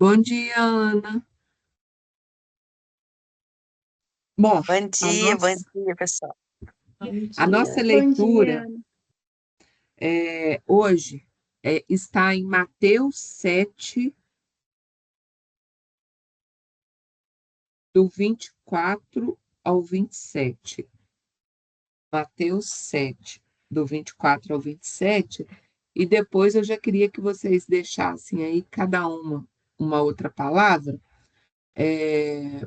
Bom dia, Ana. Bom, a Bom nossa, dia, pessoal. Bom a nossa dia. Bom dia, leitura Ana. hoje está em Mateus 7, do 24 ao 27. Mateus 7, do 24 ao 27. E depois eu já queria que vocês deixassem aí cada uma outra palavra.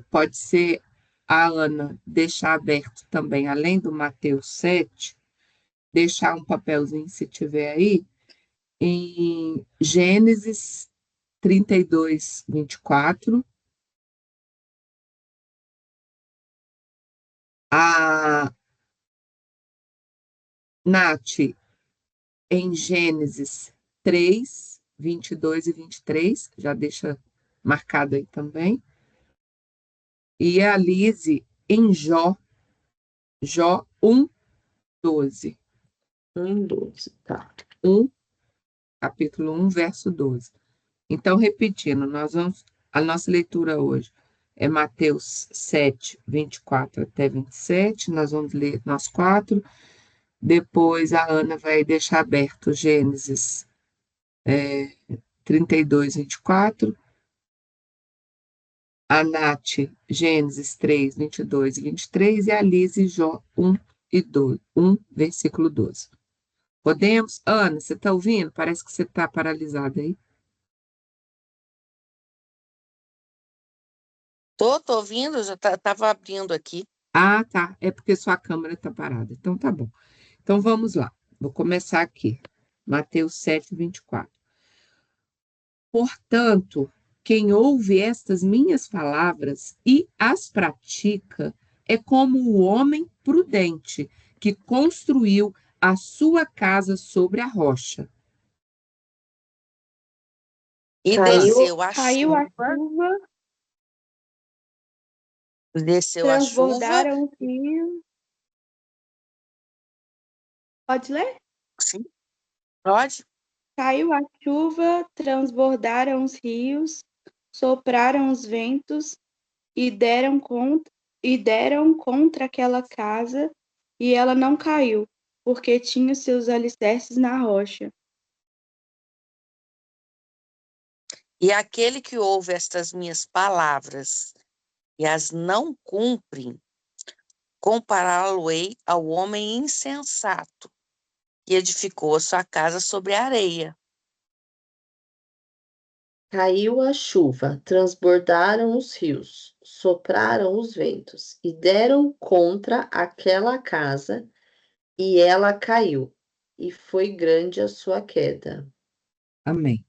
Pode ser a Ana deixar aberto também, além do Mateus 7, deixar um papelzinho, se tiver aí, em Gênesis 32, 24. A Nath, em Gênesis 3, 22 e 23, já deixa marcado aí também. E a Lise, em Jó 1, 12. 1:12, tá. 1, capítulo 1, verso 12. Então, repetindo, a nossa leitura hoje é Mateus 7, 24 até 27. Nós vamos ler nós quatro. Depois a Ana vai deixar aberto Gênesis 32, 24. A Nath, Gênesis 3, 22 e 23. E a Lise, Jó 1, e 12, 1, versículo 12. Podemos? Ana, você está ouvindo? Parece que você está paralisada aí. Tô ouvindo, já tava abrindo aqui. Ah, tá. É porque sua câmera está parada. Então, tá bom. Então, vamos lá. Vou começar aqui. Mateus 7, 24. Portanto, quem ouve estas minhas palavras e as pratica é como o homem prudente que construiu a sua casa sobre a rocha. E Caiu, Caiu a chuva, desceu a chuva, transbordaram os rios. Pode ler? sim, pode? Caiu a chuva, transbordaram os rios, sopraram os ventos e deram contra aquela casa, e ela não caiu, porque tinha seus alicerces na rocha. E aquele que ouve estas minhas palavras e as não cumpre, compará-lo-ei ao homem insensato, que edificou a sua casa sobre a areia. caiu a chuva, transbordaram os rios, sopraram os ventos e deram contra aquela casa, e ela caiu, e foi grande a sua queda. Amém.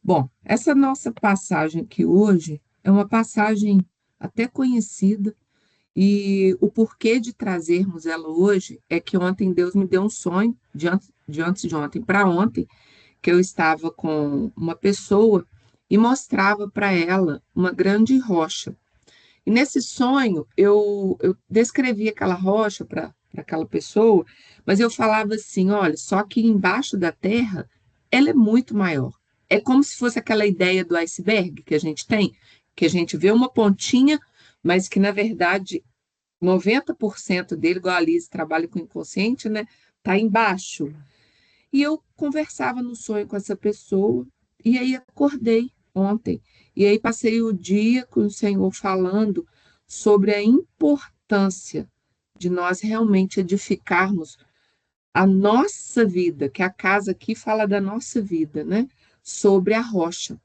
Bom, essa nossa passagem aqui hoje é uma passagem até conhecida, e o porquê de trazermos ela hoje é que ontem Deus me deu um sonho, de antes de ontem para ontem, que eu estava com uma pessoa e mostrava para ela uma grande rocha. E nesse sonho, eu descrevi aquela rocha para aquela pessoa, mas eu falava assim: olha, só que embaixo da terra ela é muito maior. É como se fosse aquela ideia do iceberg que a gente tem, que a gente vê uma pontinha, mas que na verdade 90% dele, igual a Alice trabalha com o inconsciente, né, tá embaixo. E eu conversava no sonho com essa pessoa, e aí acordei ontem. E aí passei o dia com o Senhor falando sobre a importância de nós realmente edificarmos a nossa vida, que a casa aqui fala da nossa vida, né? Sobre a rocha.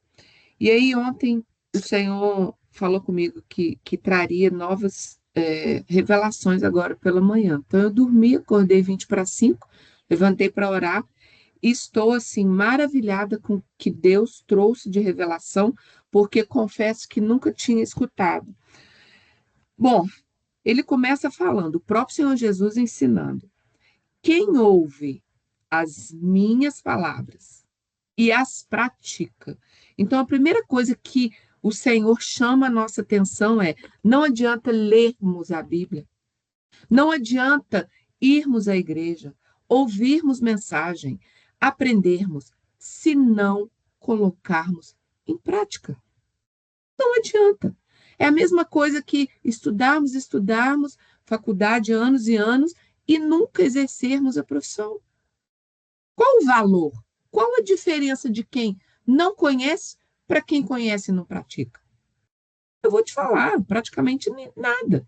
E aí ontem o Senhor falou comigo que traria novas revelações agora pela manhã. Então eu dormi, acordei 20 para 5, levantei para orar, estou assim maravilhada com o que Deus trouxe de revelação, porque confesso que nunca tinha escutado. Bom, ele começa falando, o próprio Senhor Jesus ensinando: quem ouve as minhas palavras e as pratica. Então, a primeira coisa que o Senhor chama a nossa atenção é: não adianta lermos a Bíblia, não adianta irmos à igreja, ouvirmos mensagem, aprendermos, se não colocarmos em prática. Não adianta. É a mesma coisa que estudarmos, faculdade anos e anos, e nunca exercermos a profissão. Qual o valor? Qual a diferença de quem não conhece para quem conhece e não pratica? Eu vou te falar, praticamente nada.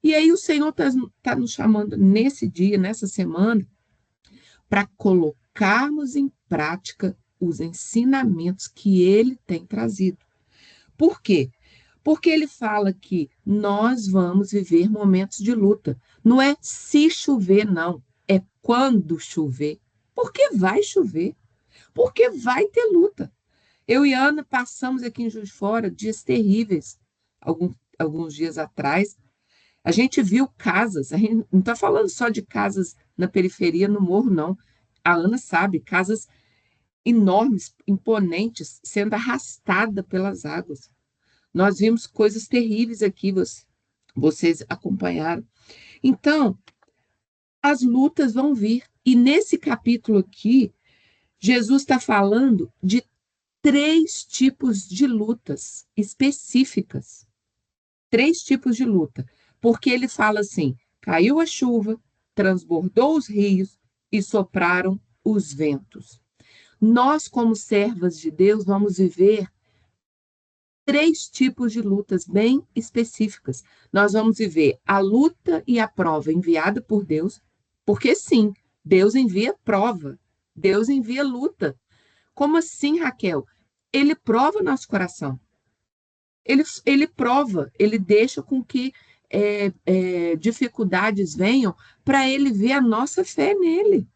E aí o Senhor está nos chamando nesse dia, nessa semana, para colocarmos em prática os ensinamentos que Ele tem trazido. Por quê? Porque Ele fala que nós vamos viver momentos de luta. Não é se chover, não. É quando chover. Porque vai chover. Porque vai ter luta. Eu e Ana passamos aqui em Juiz de Fora dias terríveis, alguns dias atrás. A gente viu casas, a gente não está falando só de casas na periferia, no morro, não. A Ana sabe, casas enormes, imponentes, sendo arrastada pelas águas. Nós vimos coisas terríveis aqui, vocês acompanharam. Então, as lutas vão vir. E nesse capítulo aqui, Jesus está falando de 3 tipos de lutas específicas. 3 tipos de luta. Porque ele fala assim: caiu a chuva, transbordou os rios e sopraram os ventos. Nós, como servas de Deus, vamos viver 3 tipos de lutas bem específicas. Nós vamos viver a luta e a prova enviada por Deus, porque sim, Deus envia prova, Deus envia luta. Como assim, Raquel? Ele prova o nosso coração. Ele prova, ele deixa com que dificuldades venham para ele ver a nossa fé nele.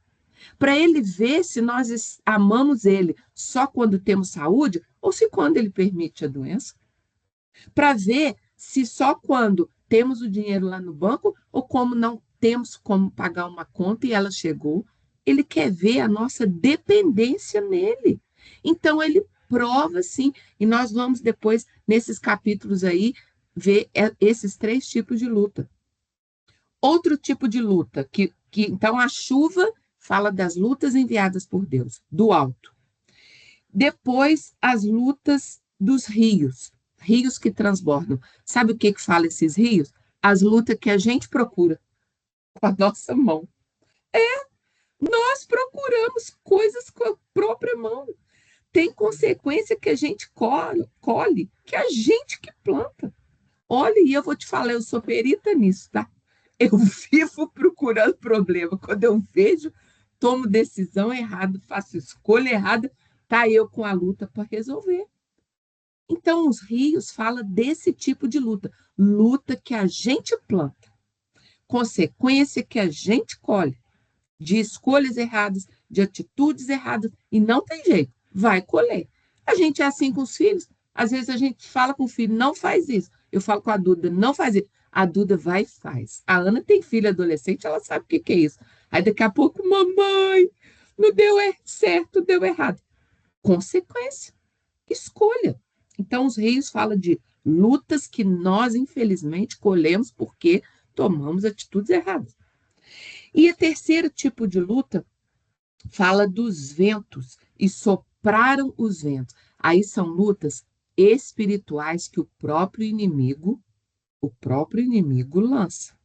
Para ele ver se nós amamos ele só quando temos saúde ou se quando ele permite a doença. Para ver se só quando temos o dinheiro lá no banco ou como não temos como pagar uma conta e ela chegou. Ele quer ver a nossa dependência nele. Então, ele prova, sim, e nós vamos depois, nesses capítulos aí, ver esses 3 tipos de luta. Outro tipo de luta, então a chuva fala das lutas enviadas por Deus, do alto. Depois, as lutas dos rios que transbordam. Sabe o que fala esses rios? As lutas que a gente procura com a nossa mão. Nós procuramos coisas com a própria mão. Tem consequência que a gente colhe, que a gente que planta. Olha, e eu vou te falar, eu sou perita nisso, tá? Eu vivo procurando problema. Quando eu vejo, tomo decisão errada, faço escolha errada, tá eu com a luta para resolver. Então, os rios falam desse tipo de luta. Luta que a gente planta. Consequência que a gente colhe. De escolhas erradas, de atitudes erradas. E não tem jeito, vai colher. A gente é assim com os filhos. Às vezes a gente fala com o filho, não faz isso. Eu falo com a Duda, não faz isso. A Duda vai e faz. A Ana tem filha adolescente, ela sabe o que é isso. Aí daqui a pouco, mamãe, não deu certo, deu errado. Consequência, escolha. Então, os rios falam de lutas que nós, infelizmente, colhemos porque tomamos atitudes erradas. E o terceiro tipo de luta fala dos ventos, e sopraram os ventos. Aí são lutas espirituais que o próprio inimigo lança.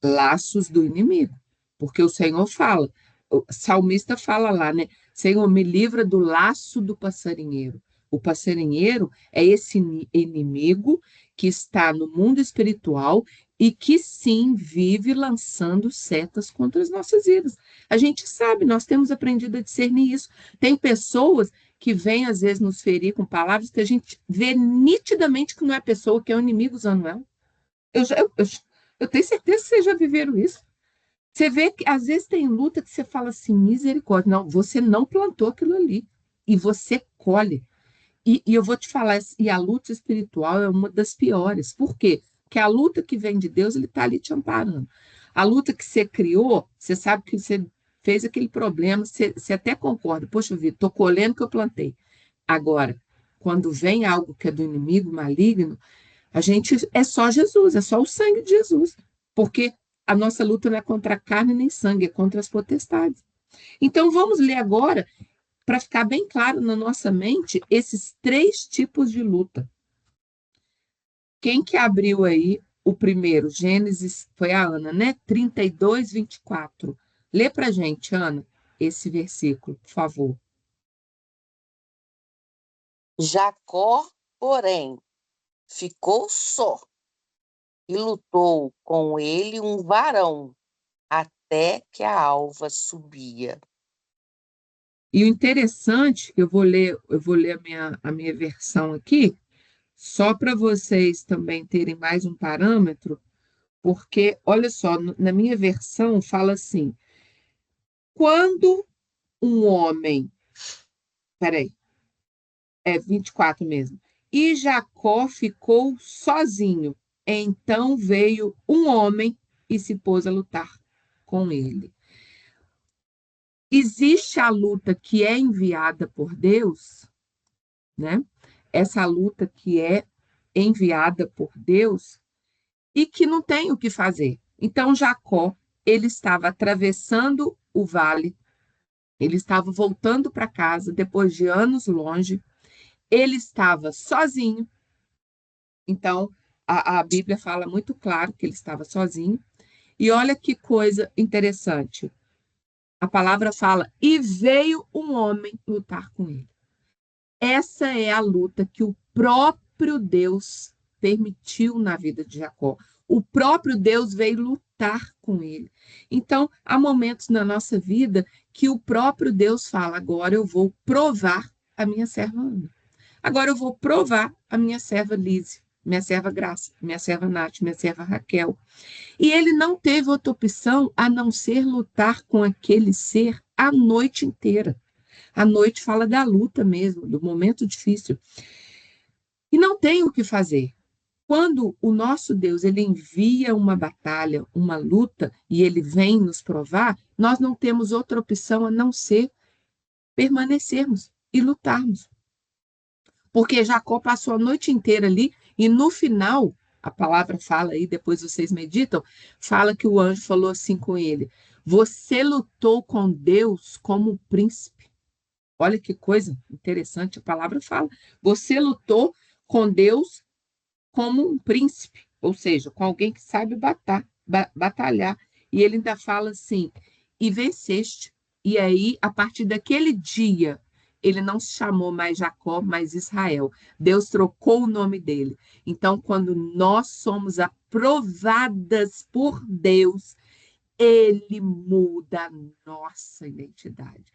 Laços do inimigo. Porque o Senhor fala, o salmista fala lá, né? Senhor, me livra do laço do passarinheiro. O passarinheiro é esse inimigo que está no mundo espiritual e que sim vive lançando setas contra as nossas vidas. A gente sabe, nós temos aprendido a discernir isso. Tem pessoas que vêm às vezes nos ferir com palavras que a gente vê nitidamente que não é pessoa, que é o inimigo usando ela. Eu tenho certeza que vocês já viveram isso. Você vê que às vezes tem luta que você fala assim, misericórdia, não, você não plantou aquilo ali e você colhe. E eu vou te falar, e a luta espiritual é uma das piores. Por quê? Porque a luta que vem de Deus, ele está ali te amparando. A luta que você criou, você sabe que você fez aquele problema, você até concorda. Poxa vida, estou colhendo o que eu plantei. Agora, quando vem algo que é do inimigo maligno, a gente é só Jesus, é só o sangue de Jesus. Porque a nossa luta não é contra a carne nem sangue, é contra as potestades. Então, vamos ler agora para ficar bem claro na nossa mente esses 3 tipos de luta. Quem que abriu aí o primeiro? Gênesis, foi a Ana, né? 32, 24. Lê para gente, Ana, esse versículo, por favor. Jacó, porém, ficou só e lutou com ele um varão até que a alva subia. E o interessante, eu vou ler a minha versão aqui, só para vocês também terem mais um parâmetro, porque, olha só, na minha versão fala assim: quando um homem, peraí, é 24 mesmo, e Jacó ficou sozinho, então veio um homem e se pôs a lutar com ele. Existe a luta que é enviada por Deus, né? Essa luta que é enviada por Deus e que não tem o que fazer. Então, Jacó, ele estava atravessando o vale, ele estava voltando para casa depois de anos longe, ele estava sozinho. Então, a Bíblia fala muito claro que ele estava sozinho. E olha que coisa interessante. A palavra fala: e veio um homem lutar com ele. Essa é a luta que o próprio Deus permitiu na vida de Jacó. O próprio Deus veio lutar com ele. Então, há momentos na nossa vida que o próprio Deus fala: agora eu vou provar a minha serva Ana. Agora eu vou provar a minha serva Lísia, minha serva Graça, minha serva Nath, minha serva Raquel. E ele não teve outra opção a não ser lutar com aquele ser a noite inteira. A noite fala da luta mesmo, do momento difícil. E não tem o que fazer. Quando o nosso Deus ele envia uma batalha, uma luta, e ele vem nos provar, nós não temos outra opção a não ser permanecermos e lutarmos. Porque Jacó passou a noite inteira ali e no final, a palavra fala aí, depois vocês meditam, fala que o anjo falou assim com ele: você lutou com Deus como um príncipe. Olha que coisa interessante, a palavra fala. Você lutou com Deus como um príncipe, ou seja, com alguém que sabe batalhar. E ele ainda fala assim: e venceste. E aí, a partir daquele dia, ele não se chamou mais Jacó, mas Israel. Deus trocou o nome dele. Então, quando nós somos aprovadas por Deus, ele muda a nossa identidade.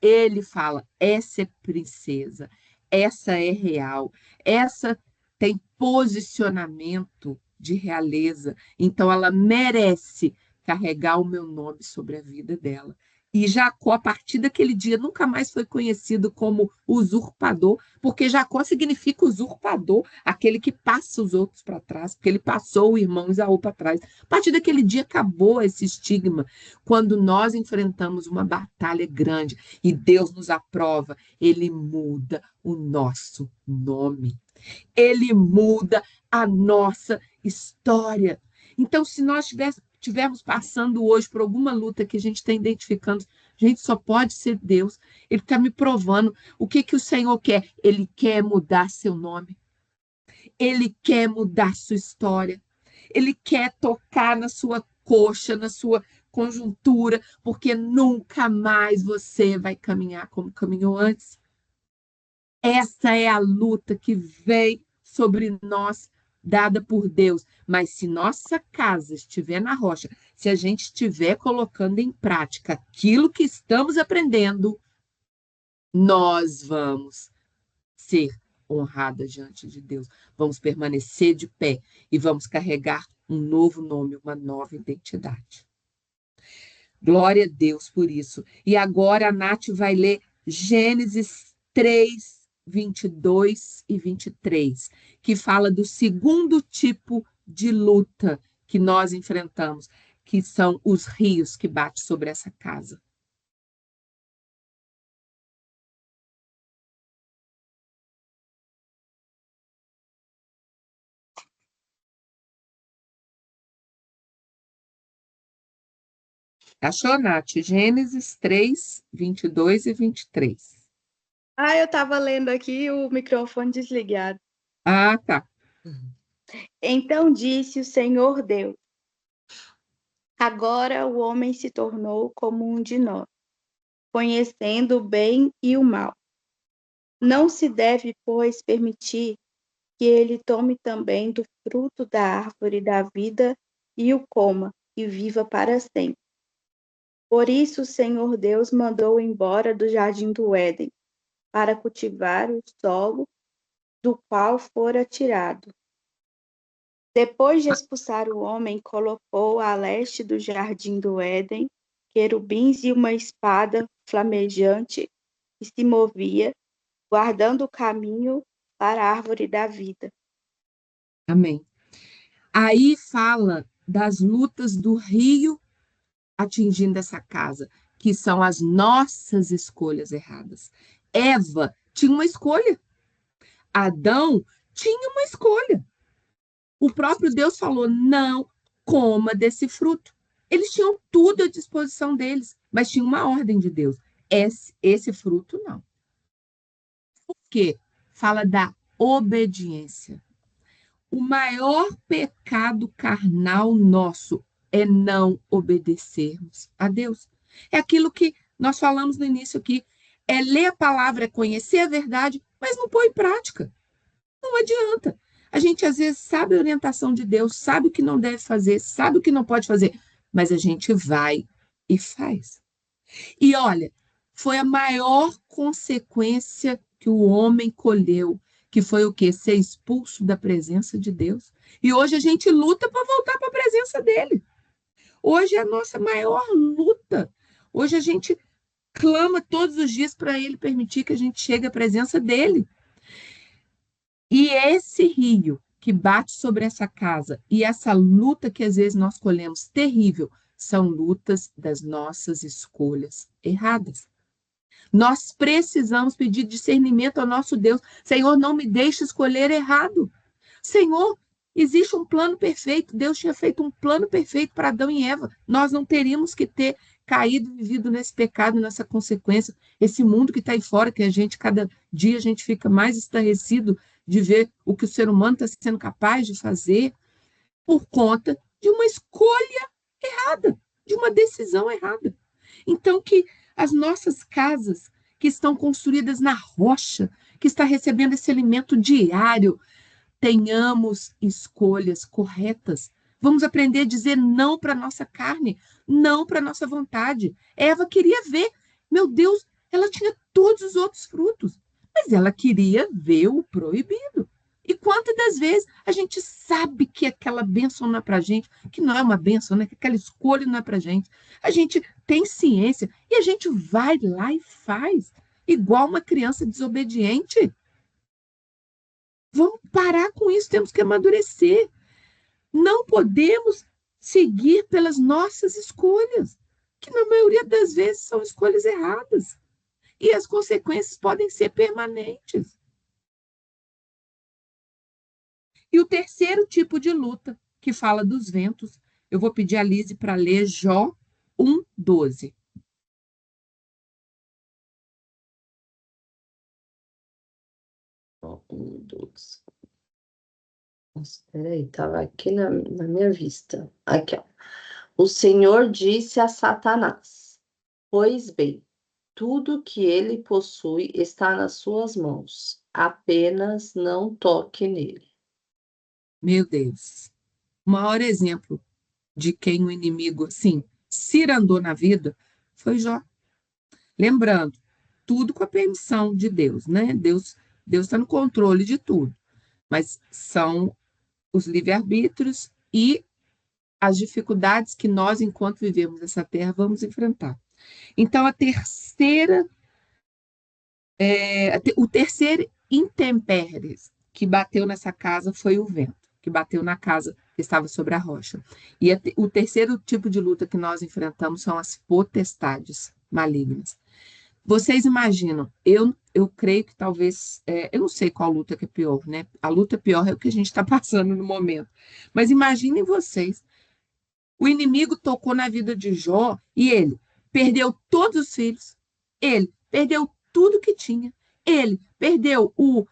Ele fala: essa é princesa, essa é real, essa tem posicionamento de realeza, então ela merece carregar o meu nome sobre a vida dela. E Jacó, a partir daquele dia, nunca mais foi conhecido como usurpador, porque Jacó significa usurpador, aquele que passa os outros para trás, porque ele passou o irmão Esaú para trás. A partir daquele dia acabou esse estigma. Quando nós enfrentamos uma batalha grande e Deus nos aprova, ele muda o nosso nome. Ele muda a nossa história. Então, se nós estivermos passando hoje por alguma luta que a gente está identificando, gente, só pode ser Deus. Ele está me provando o que o Senhor quer. Ele quer mudar seu nome. Ele quer mudar sua história. Ele quer tocar na sua coxa, na sua conjuntura, porque nunca mais você vai caminhar como caminhou antes. Essa é a luta que vem sobre nós, dada por Deus. Mas se nossa casa estiver na rocha, se a gente estiver colocando em prática aquilo que estamos aprendendo, nós vamos ser honradas diante de Deus. Vamos permanecer de pé e vamos carregar um novo nome, uma nova identidade. Glória a Deus por isso. E agora a Nath vai ler Gênesis 3, 22 e 23, que fala do segundo tipo de luta que nós enfrentamos, que são os rios que batem sobre essa casa. Achou, Nath? Gênesis 3, 22 e 23. Eu estava lendo aqui o microfone desligado. Ah, tá. Então disse o Senhor Deus: agora o homem se tornou como um de nós, conhecendo o bem e o mal. Não se deve, pois, permitir que ele tome também do fruto da árvore da vida e o coma, e viva para sempre. Por isso o Senhor Deus mandou embora do jardim do Éden, para cultivar o solo do qual fora tirado. Depois de expulsar o homem, colocou a leste do jardim do Éden querubins e uma espada flamejante que se movia, guardando o caminho para a árvore da vida. Amém. Aí fala das lutas do rio atingindo essa casa, que são as nossas escolhas erradas. Eva tinha uma escolha. Adão tinha uma escolha. O próprio Deus falou: não coma desse fruto. Eles tinham tudo à disposição deles, mas tinha uma ordem de Deus. Esse fruto não. Por quê? Fala da obediência. O maior pecado carnal nosso é não obedecermos a Deus. É aquilo que nós falamos no início aqui. É ler a palavra, é conhecer a verdade, mas não pôr em prática. Não adianta. A gente, às vezes, sabe a orientação de Deus, sabe o que não deve fazer, sabe o que não pode fazer, mas a gente vai e faz. E olha, foi a maior consequência que o homem colheu, que foi o quê? Ser expulso da presença de Deus. E hoje a gente luta para voltar para a presença dele. Hoje é a nossa maior luta. Hoje a gente clama todos os dias para ele permitir que a gente chegue à presença dele. E esse rio que bate sobre essa casa e essa luta que às vezes nós colhemos terrível, são lutas das nossas escolhas erradas. Nós precisamos pedir discernimento ao nosso Deus. Senhor, não me deixe escolher errado. Senhor, existe um plano perfeito. Deus tinha feito um plano perfeito para Adão e Eva. Nós não teríamos que ter caído e vivido nesse pecado, nessa consequência. Esse mundo que está aí fora, que a gente, cada dia, a gente fica mais estarrecido de ver o que o ser humano está sendo capaz de fazer por conta de uma escolha errada, de uma decisão errada. Então, que as nossas casas, que estão construídas na rocha, que está recebendo esse alimento diário, tenhamos escolhas corretas. Vamos aprender a dizer não para a nossa carne, não para a nossa vontade. Eva queria ver, meu Deus, ela tinha todos os outros frutos, mas ela queria ver o proibido. E quantas das vezes a gente sabe que aquela bênção não é para a gente, que não é uma bênção, né? Que aquela escolha não é para a gente. A gente tem ciência e a gente vai lá e faz, igual uma criança desobediente. Vamos parar com isso, temos que amadurecer. Não podemos seguir pelas nossas escolhas, que na maioria das vezes são escolhas erradas. E as consequências podem ser permanentes. E o terceiro tipo de luta, que fala dos ventos, eu vou pedir a Lise para ler Jó 1:12. Dois. Espera aí, estava aqui na minha vista. Aqui, ó. O Senhor disse a Satanás: pois bem, tudo que ele possui está nas suas mãos, apenas não toque nele. Meu Deus, o maior exemplo de quem o inimigo, assim, cirandou na vida foi Jó. Lembrando, tudo com a permissão de Deus, né? Deus está no controle de tudo, mas são os livre-arbítrios e as dificuldades que nós, enquanto vivemos nessa terra, vamos enfrentar. Então, o terceiro intempéries que bateu nessa casa foi o vento, que bateu na casa que estava sobre a rocha. E o terceiro tipo de luta que nós enfrentamos são as potestades malignas. Vocês imaginam, eu creio que talvez, eu não sei qual luta que é pior, né? A luta pior é o que a gente está passando no momento. Mas imaginem vocês, o inimigo tocou na vida de Jó e ele perdeu todos os filhos, ele perdeu tudo que tinha, Ele perdeu o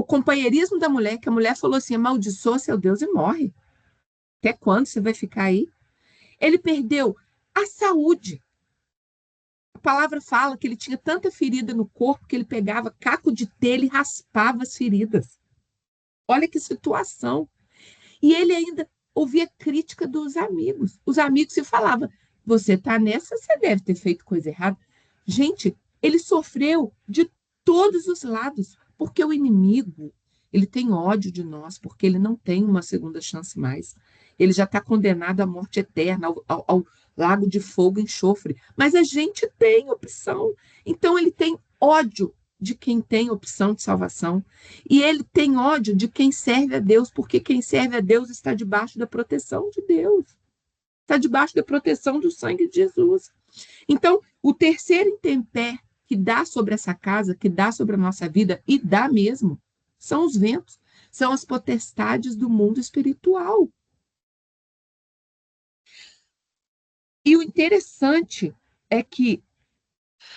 companheirismo da mulher, que a mulher falou assim: amaldiçoa seu Deus e morre. Até quando você vai ficar aí? Ele perdeu a saúde. A palavra fala que ele tinha tanta ferida no corpo que ele pegava caco de telha e raspava as feridas. Olha que situação. E ele ainda ouvia crítica dos amigos. Os amigos se falavam: você está nessa, você deve ter feito coisa errada. Gente, ele sofreu de todos os lados, porque o inimigo, ele tem ódio de nós, porque ele não tem uma segunda chance mais. Ele já está condenado à morte eterna, ao lago de fogo e enxofre. Mas a gente tem opção. Então, ele tem ódio de quem tem opção de salvação. E ele tem ódio de quem serve a Deus, porque quem serve a Deus está debaixo da proteção de Deus. Está debaixo da proteção do sangue de Jesus. Então, o terceiro intempérie que dá sobre essa casa, que dá sobre a nossa vida, e dá mesmo, são os ventos, são as potestades do mundo espiritual. E o interessante é que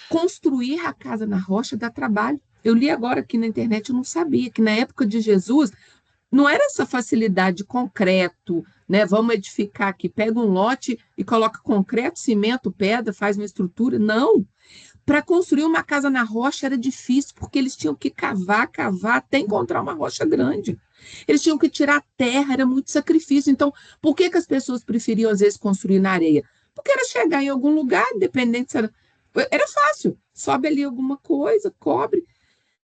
construir a casa na rocha dá trabalho. Eu li agora aqui na internet, eu não sabia, que na época de Jesus, não era essa facilidade de concreto, né? Vamos edificar aqui, pega um lote e coloca concreto, cimento, pedra, faz uma estrutura. Não. Para construir uma casa na rocha era difícil, porque eles tinham que cavar até encontrar uma rocha grande. Eles tinham que tirar terra, era muito sacrifício. Então, por que as pessoas preferiam, às vezes, construir na areia? Porque era chegar em algum lugar, independente se era fácil. Sobe ali alguma coisa, cobre.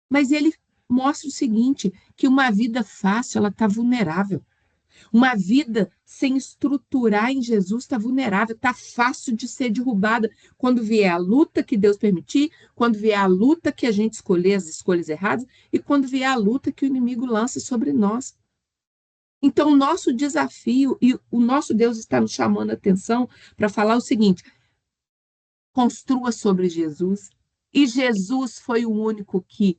Mas ele mostra o seguinte, que uma vida fácil, ela está vulnerável. Uma vida sem estruturar em Jesus está vulnerável, está fácil de ser derrubada. Quando vier a luta que Deus permitir, quando vier a luta que a gente escolher as escolhas erradas, e quando vier a luta que o inimigo lança sobre nós. Então, o nosso desafio, e o nosso Deus está nos chamando a atenção para falar o seguinte: construa sobre Jesus. E Jesus foi o único que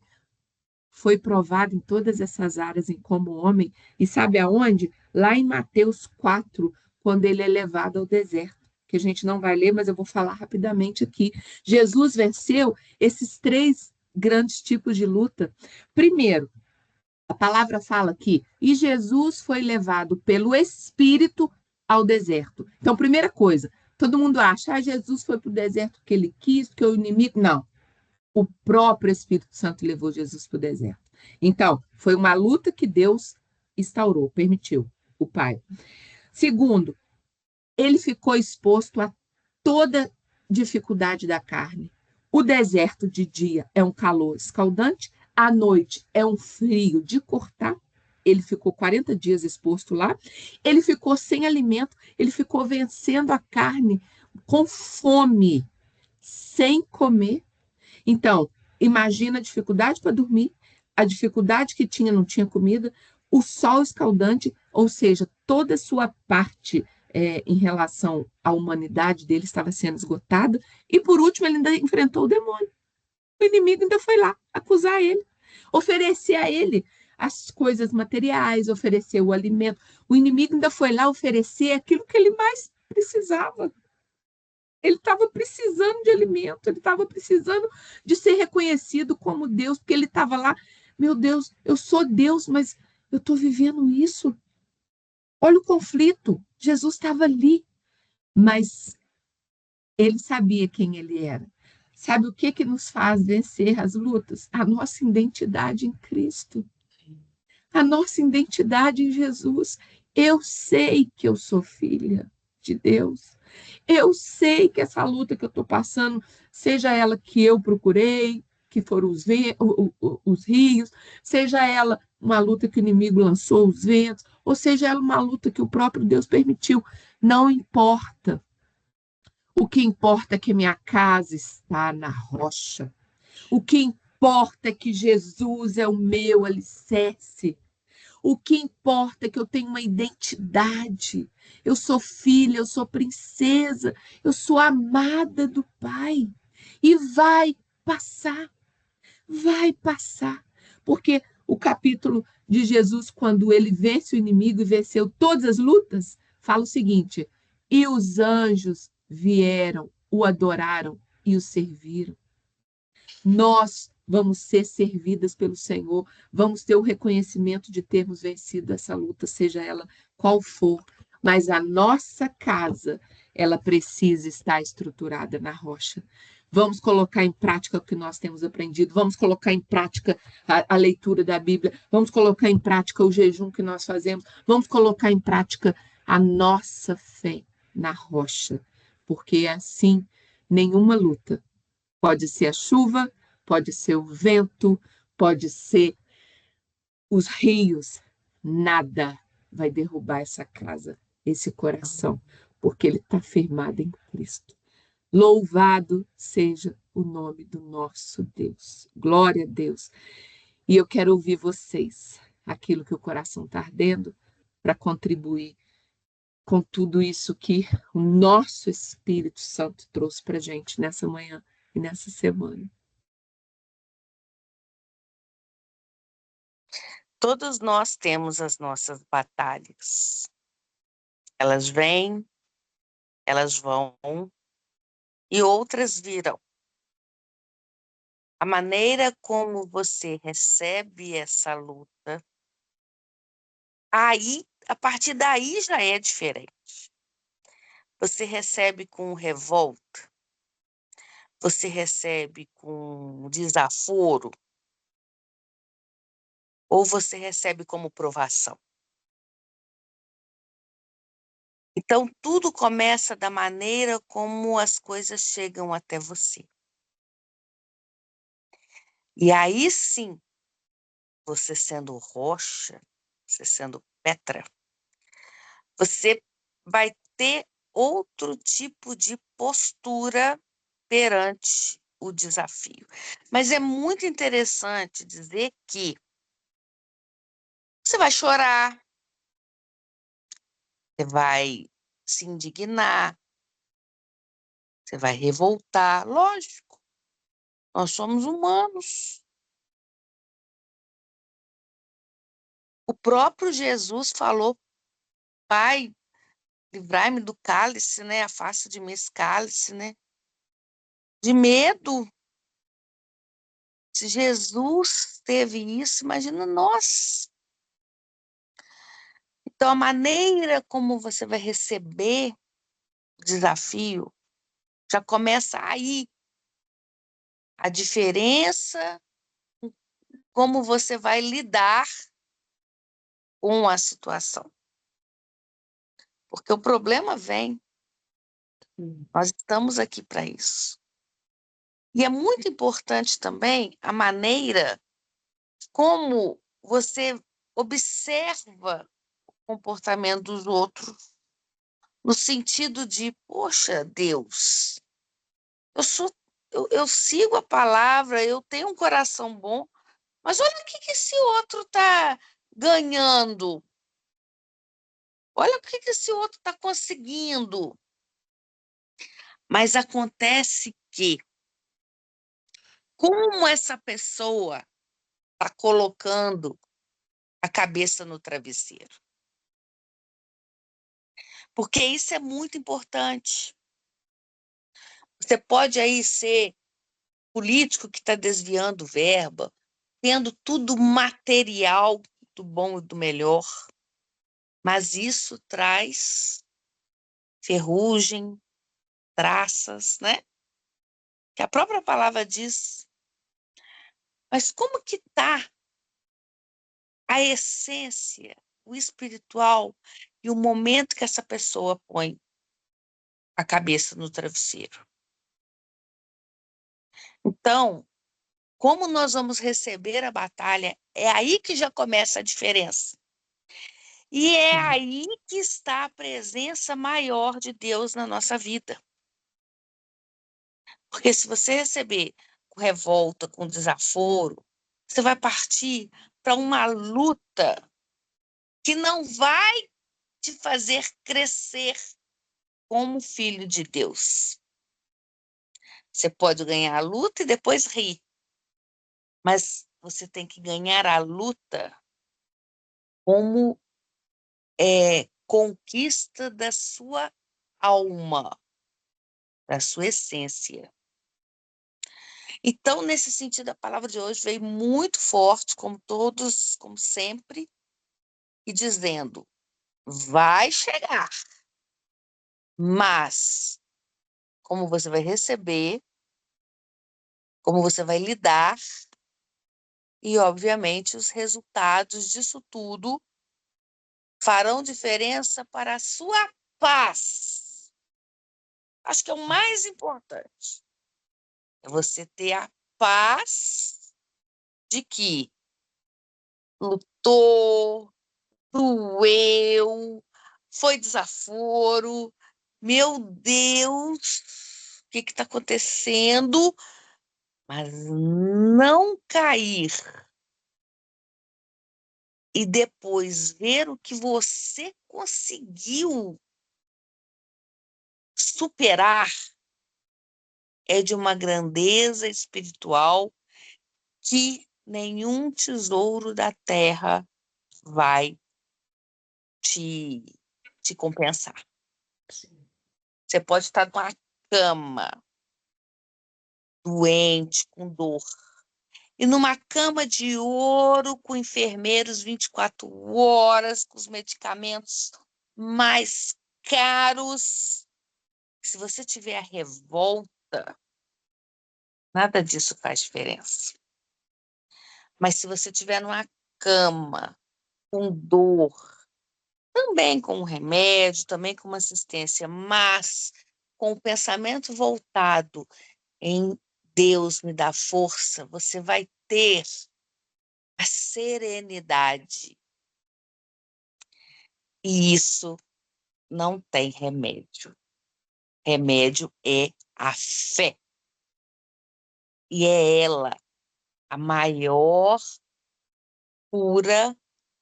foi provado em todas essas áreas como homem. E sabe aonde? Lá em Mateus 4, quando ele é levado ao deserto, que a gente não vai ler, mas eu vou falar rapidamente aqui. Jesus venceu esses 3 grandes tipos de luta. Primeiro, a palavra fala que e Jesus foi levado pelo Espírito ao deserto. Então, primeira coisa, todo mundo acha, Jesus foi para o deserto porque ele quis, porque o inimigo... Não. O próprio Espírito Santo levou Jesus para o deserto. Então, foi uma luta que Deus instaurou, permitiu, o Pai. Segundo, ele ficou exposto a toda dificuldade da carne. O deserto de dia é um calor escaldante, à noite é um frio de cortar. Ele ficou 40 dias exposto lá. Ele ficou sem alimento, ele ficou vencendo a carne com fome, sem comer. Então, imagina a dificuldade para dormir, a dificuldade que tinha, não tinha comida, o sol escaldante, ou seja, toda a sua parte em relação à humanidade dele estava sendo esgotada. E, por último, ele ainda enfrentou o demônio. O inimigo ainda foi lá acusar ele, oferecer a ele as coisas materiais, oferecer o alimento. O inimigo ainda foi lá oferecer aquilo que ele mais precisava. Ele estava precisando de alimento, ele estava precisando de ser reconhecido como Deus, porque ele estava lá, meu Deus, eu sou Deus, mas eu estou vivendo isso. Olha o conflito, Jesus estava ali, mas ele sabia quem ele era. Sabe o que nos faz vencer as lutas? A nossa identidade em Cristo. A nossa identidade em Jesus. Eu sei que eu sou filha de Deus. Eu sei que essa luta que eu estou passando, seja ela que eu procurei, que foram os rios, seja ela uma luta que o inimigo lançou, os ventos, ou seja ela uma luta que o próprio Deus permitiu, não importa. O que importa é que minha casa está na rocha. O que importa é que Jesus é o meu alicerce. O que importa é que eu tenho uma identidade. Eu sou filha, eu sou princesa, eu sou amada do Pai. E vai passar, porque o capítulo de Jesus, quando ele vence o inimigo e venceu todas as lutas, fala o seguinte: e os anjos vieram, o adoraram e o serviram. Nós vamos ser servidas pelo Senhor, vamos ter o reconhecimento de termos vencido essa luta, seja ela qual for, mas a nossa casa, ela precisa estar estruturada na rocha. Vamos colocar em prática o que nós temos aprendido, vamos colocar em prática a leitura da Bíblia, vamos colocar em prática o jejum que nós fazemos, vamos colocar em prática a nossa fé na rocha, porque assim nenhuma luta, pode ser a chuva, pode ser o vento, pode ser os rios, nada vai derrubar essa casa, esse coração, porque ele está firmado em Cristo. Louvado seja o nome do nosso Deus. Glória a Deus. E eu quero ouvir vocês, aquilo que o coração está ardendo, para contribuir com tudo isso que o nosso Espírito Santo trouxe para a gente nessa manhã e nessa semana. Todos nós temos as nossas batalhas. Elas vêm, elas vão e outras virão. A maneira como você recebe essa luta, aí, a partir daí já é diferente. Você recebe com revolta, você recebe com desaforo, ou você recebe como provação. Então, tudo começa da maneira como as coisas chegam até você. E aí sim, você sendo rocha, você sendo pedra, você vai ter outro tipo de postura perante o desafio. Mas é muito interessante dizer que você vai chorar, você vai se indignar, você vai revoltar, lógico, nós somos humanos. O próprio Jesus falou, Pai, livrai-me do cálice, né? Afasta de mim esse cálice, né? De medo. Se Jesus teve isso, imagina nós. Então, a maneira como você vai receber o desafio já começa aí. A diferença, como você vai lidar com a situação. Porque o problema vem. Nós estamos aqui para isso. E é muito importante também a maneira como você observa o comportamento dos outros, no sentido de, poxa, Deus, eu sigo a palavra, eu tenho um coração bom, mas olha o que esse outro está ganhando. Olha o que esse outro está conseguindo. Mas acontece que, como essa pessoa está colocando a cabeça no travesseiro? Porque isso é muito importante. Você pode aí ser político que está desviando verba, tendo tudo material do bom e do melhor, mas isso traz ferrugem, traças, né? Que a própria palavra diz. Mas como que está a essência, o espiritual e o momento que essa pessoa põe a cabeça no travesseiro? Então, como nós vamos receber a batalha, é aí que já começa a diferença. E é aí que está a presença maior de Deus na nossa vida. Porque se você receber com revolta, com desaforo, você vai partir para uma luta que não vai te fazer crescer como filho de Deus. Você pode ganhar a luta e depois rir, mas você tem que ganhar a luta como conquista da sua alma, da sua essência. Então, nesse sentido, a palavra de hoje veio muito forte, como todos, como sempre, e dizendo: vai chegar, mas como você vai receber, como você vai lidar, e, obviamente, os resultados disso tudo farão diferença para a sua paz. Acho que é o mais importante. É você ter a paz de que lutou, doeu, foi desaforo. Meu Deus, o que está acontecendo? Mas não cair e depois ver o que você conseguiu superar é de uma grandeza espiritual que nenhum tesouro da terra vai te, te compensar. Sim. Você pode estar numa cama, doente, com dor, e numa cama de ouro, com enfermeiros 24 horas, com os medicamentos mais caros. Se você tiver a revolta, nada disso faz diferença. Mas se você estiver numa cama, com dor, também com um remédio, também com uma assistência, mas com o pensamento voltado em Deus me dá força, você vai ter a serenidade. E isso não tem remédio. Remédio é a fé. E é ela a maior cura,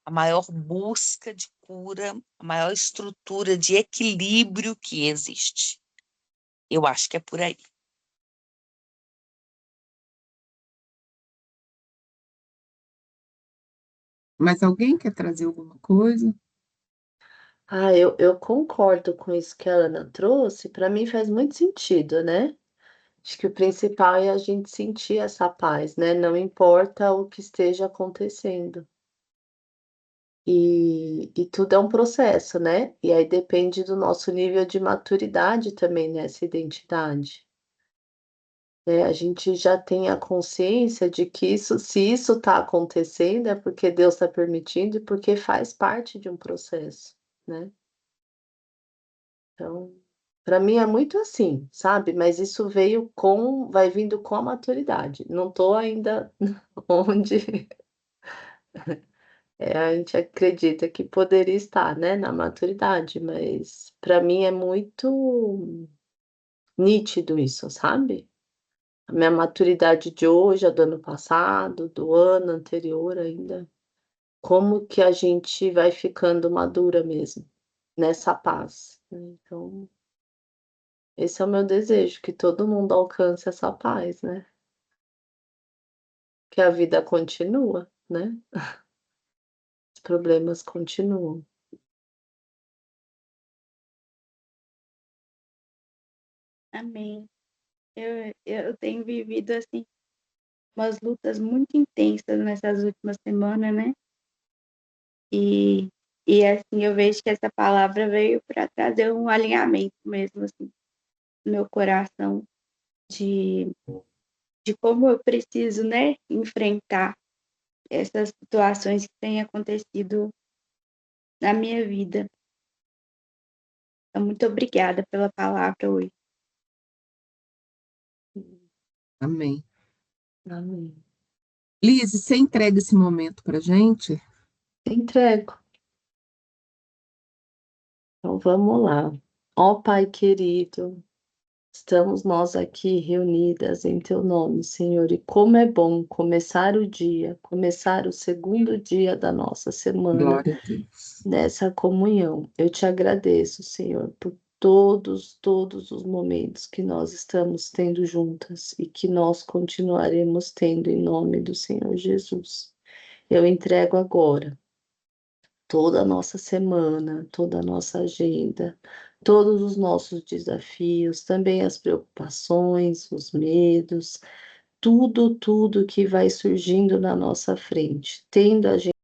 a maior busca de cura, a maior estrutura de equilíbrio que existe. Eu acho que é por aí. Mas alguém quer trazer alguma coisa? Ah, eu concordo com isso que a Ana trouxe. Para mim faz muito sentido, né? Acho que o principal é a gente sentir essa paz, né? Não importa o que esteja acontecendo. E tudo é um processo, né? E aí depende do nosso nível de maturidade também nessa identidade. Né? A gente já tem a consciência de que isso, se isso está acontecendo, é porque Deus está permitindo e porque faz parte de um processo, né? Então, para mim é muito assim, sabe? Mas isso vai vindo com a maturidade. Não estou ainda onde a gente acredita que poderia estar, né, na maturidade, mas para mim é muito nítido isso, sabe? A minha maturidade de hoje, a do ano passado, do ano anterior ainda, como que a gente vai ficando madura mesmo, nessa paz, né? Então, esse é o meu desejo, que todo mundo alcance essa paz, né? Que a vida continua, né? Os problemas continuam. Amém. Eu tenho vivido, assim, umas lutas muito intensas nessas últimas semanas, né? E, assim, eu vejo que essa palavra veio para trazer um alinhamento mesmo, assim, no meu coração, de, de como eu preciso, né, enfrentar essas situações que têm acontecido na minha vida. Então, muito obrigada pela palavra hoje. Amém. Amém. Liz, você entrega esse momento para gente? Entrego. Então vamos lá. Ó Pai querido, estamos nós aqui reunidas em teu nome, Senhor, e como é bom começar o dia, começar o segundo dia da nossa semana Glória a Deus. nessa comunhão. Eu te agradeço, Senhor, por todos os momentos que nós estamos tendo juntas e que nós continuaremos tendo em nome do Senhor Jesus. Eu entrego agora toda a nossa semana, toda a nossa agenda, todos os nossos desafios, também as preocupações, os medos, tudo que vai surgindo na nossa frente, tendo a gente